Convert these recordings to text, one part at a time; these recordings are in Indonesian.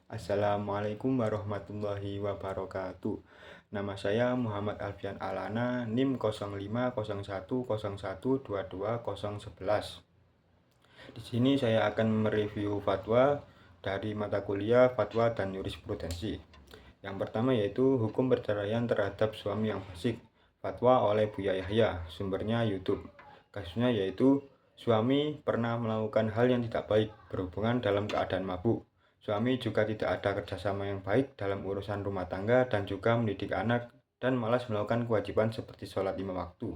Assalamualaikum warahmatullahi wabarakatuh. Nama saya Muhammad Alfian Alana, NIM 0501012211. Di sini saya akan mereview fatwa dari mata kuliah Fatwa dan Jurisprudensi. Yang pertama yaitu hukum perceraian terhadap suami yang fasik, fatwa oleh Buya Yahya, sumbernya YouTube. Kasusnya yaitu suami pernah melakukan hal yang tidak baik, berhubungan dalam keadaan mabuk. Suami juga tidak ada kerjasama yang baik dalam urusan rumah tangga dan juga mendidik anak, dan malas melakukan kewajiban seperti sholat 5 waktu,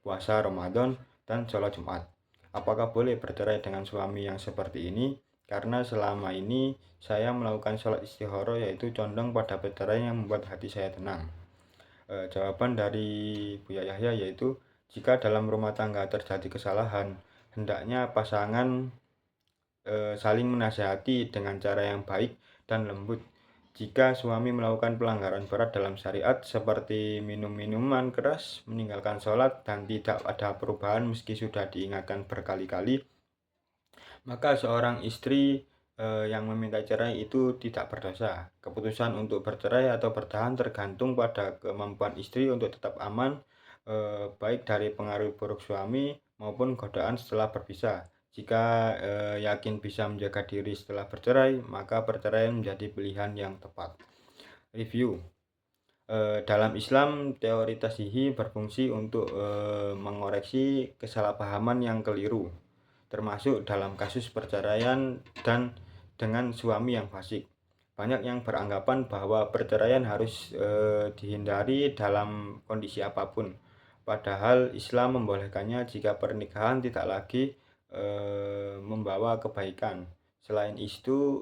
puasa Ramadan, dan sholat Jumat. Apakah boleh bercerai dengan suami yang seperti ini? Karena selama ini saya melakukan sholat istikharah, yaitu condong pada perceraian yang membuat hati saya tenang. Jawaban dari Buya Yahya yaitu jika dalam rumah tangga terjadi kesalahan, hendaknya pasangan saling menasihati dengan cara yang baik dan lembut. Jika suami melakukan pelanggaran berat dalam syariat seperti minum minuman keras, meninggalkan sholat, dan tidak ada perubahan meski sudah diingatkan berkali-kali, maka seorang istri yang meminta cerai itu tidak berdosa. Keputusan untuk bercerai atau bertahan tergantung pada kemampuan istri untuk tetap aman, baik dari pengaruh buruk suami maupun godaan setelah berpisah. Jika yakin bisa menjaga diri setelah bercerai, maka perceraian menjadi pilihan yang tepat. Review. Dalam Islam, teori tashihi berfungsi untuk mengoreksi kesalahpahaman yang keliru, termasuk dalam kasus perceraian dan dengan suami yang fasik. Banyak yang beranggapan bahwa perceraian harus dihindari dalam kondisi apapun. Padahal Islam membolehkannya jika pernikahan tidak lagi membawa kebaikan. Selain itu,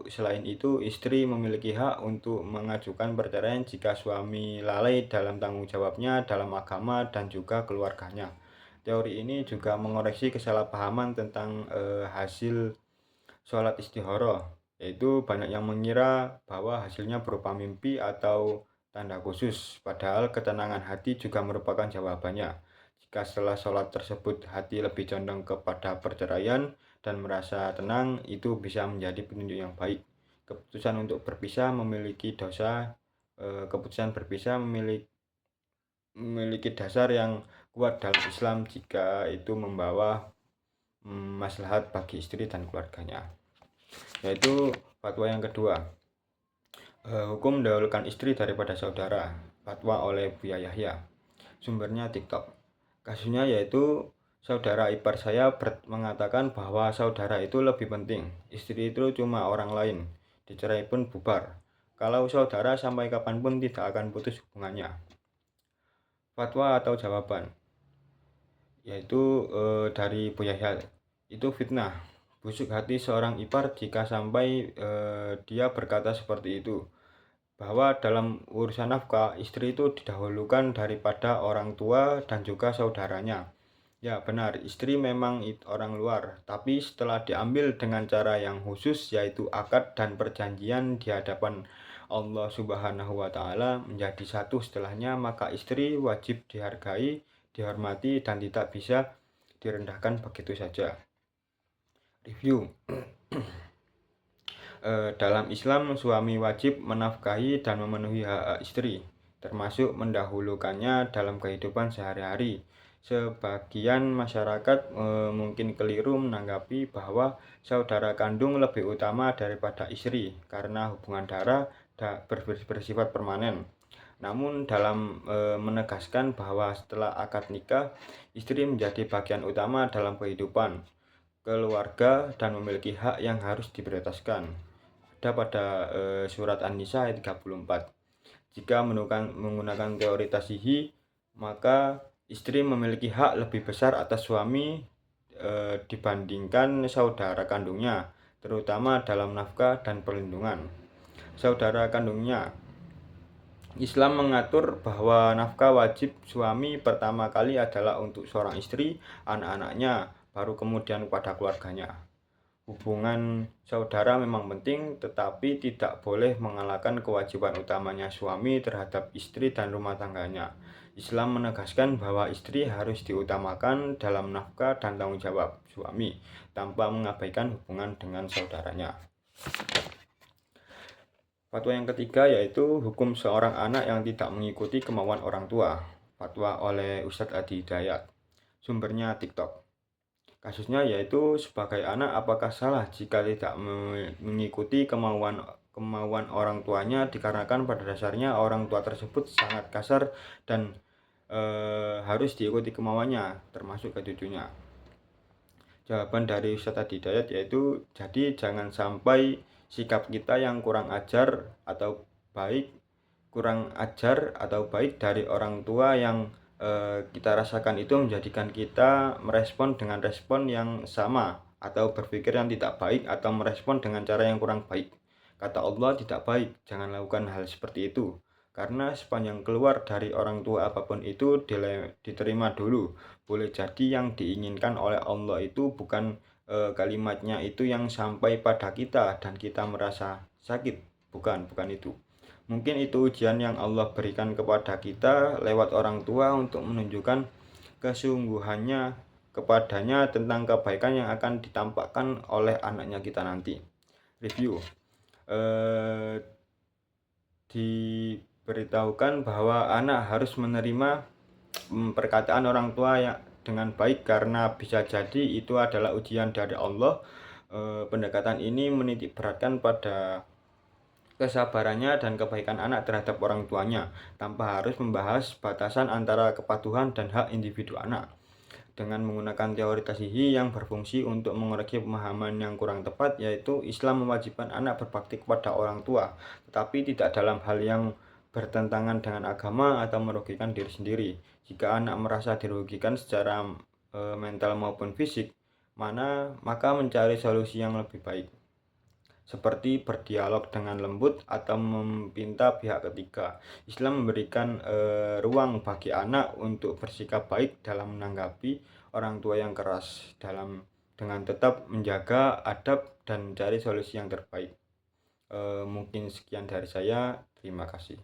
istri memiliki hak untuk mengajukan perceraian jika suami lalai dalam tanggung jawabnya dalam agama dan juga keluarganya. Teori ini juga mengoreksi kesalahpahaman tentang hasil sholat istikharah, yaitu banyak yang mengira bahwa hasilnya berupa mimpi atau tanda khusus, padahal ketenangan hati juga merupakan jawabannya. Jika setelah sholat tersebut hati lebih condong kepada perceraian dan merasa tenang, itu bisa menjadi petunjuk yang baik. Keputusan untuk berpisah memiliki dosa, keputusan berpisah memiliki dasar yang kuat dalam Islam jika itu membawa maslahat bagi istri dan keluarganya. Yaitu fatwa yang kedua, hukum mendahulukan istri daripada saudara, fatwa oleh Buya Yahya, sumbernya TikTok. Kasusnya yaitu saudara ipar saya mengatakan bahwa saudara itu lebih penting, istri itu cuma orang lain, dicerai pun bubar. Kalau saudara sampai kapanpun tidak akan putus hubungannya. Fatwa atau jawaban, yaitu dari Buya Yahya, itu fitnah. Busuk hati seorang ipar jika sampai dia berkata seperti itu, bahwa dalam urusan nafkah istri itu didahulukan daripada orang tua dan juga saudaranya. Ya benar, istri memang orang luar, tapi setelah diambil dengan cara yang khusus, yaitu akad dan perjanjian di hadapan Allah Subhanahu wa Ta'ala menjadi satu setelahnya, maka istri wajib dihargai, dihormati, dan tidak bisa direndahkan begitu saja. Review. Dalam Islam, suami wajib menafkahi dan memenuhi hak istri, termasuk mendahulukannya dalam kehidupan sehari-hari. Sebagian masyarakat mungkin keliru menanggapi bahwa saudara kandung lebih utama daripada istri karena hubungan darah bersifat permanen. Namun dalam menegaskan bahwa setelah akad nikah, istri menjadi bagian utama dalam kehidupan keluarga dan memiliki hak yang harus diprioritaskan. Ada pada surat An-Nisa ayat 34. Jika menggunakan teori tashihi, maka istri memiliki hak lebih besar atas suami dibandingkan saudara kandungnya, terutama dalam nafkah dan perlindungan. Saudara kandungnya, Islam mengatur bahwa nafkah wajib suami pertama kali adalah untuk seorang istri, anak-anaknya, baru kemudian kepada keluarganya. Hubungan saudara memang penting, tetapi tidak boleh mengalahkan kewajiban utamanya suami terhadap istri dan rumah tangganya. Islam menegaskan bahwa istri harus diutamakan dalam nafkah dan tanggung jawab suami, tanpa mengabaikan hubungan dengan saudaranya. Fatwa yang ketiga yaitu hukum seorang anak yang tidak mengikuti kemauan orang tua. Fatwa oleh Ustadz Adi Hidayat. Sumbernya TikTok. Kasusnya yaitu sebagai anak apakah salah jika tidak mengikuti kemauan orang tuanya dikarenakan pada dasarnya orang tua tersebut sangat kasar dan harus diikuti kemauannya termasuk ke cucunya. Jawaban dari Ustadz Hidayat yaitu jadi jangan sampai sikap kita yang kurang ajar atau baik dari orang tua yang kita rasakan itu menjadikan kita merespon dengan respon yang sama atau berpikir yang tidak baik atau merespon dengan cara yang kurang baik. Kata Allah tidak baik, jangan lakukan hal seperti itu. Karena sepanjang keluar dari orang tua apapun itu diterima dulu. Boleh jadi yang diinginkan oleh Allah itu bukan kalimatnya itu yang sampai pada kita dan kita merasa sakit. Bukan itu. Mungkin itu ujian yang Allah berikan kepada kita lewat orang tua untuk menunjukkan kesungguhannya kepadanya tentang kebaikan yang akan ditampakkan oleh anaknya kita nanti. Review. Diberitahukan bahwa anak harus menerima perkataan orang tua yang dengan baik karena bisa jadi itu adalah ujian dari Allah. Pendekatan ini menitik beratkan pada kesabarannya dan kebaikan anak terhadap orang tuanya tanpa harus membahas batasan antara kepatuhan dan hak individu anak. Dengan menggunakan teori tasihi yang berfungsi untuk mengoreksi pemahaman yang kurang tepat, yaitu Islam mewajibkan anak berbakti kepada orang tua, tetapi tidak dalam hal yang bertentangan dengan agama atau merugikan diri sendiri. Jika anak merasa dirugikan secara mental maupun fisik, maka mencari solusi yang lebih baik, seperti berdialog dengan lembut atau meminta pihak ketiga. Islam memberikan ruang bagi anak untuk bersikap baik dalam menanggapi orang tua yang keras dengan tetap menjaga adab dan mencari solusi yang terbaik. Mungkin sekian dari saya. Terima kasih.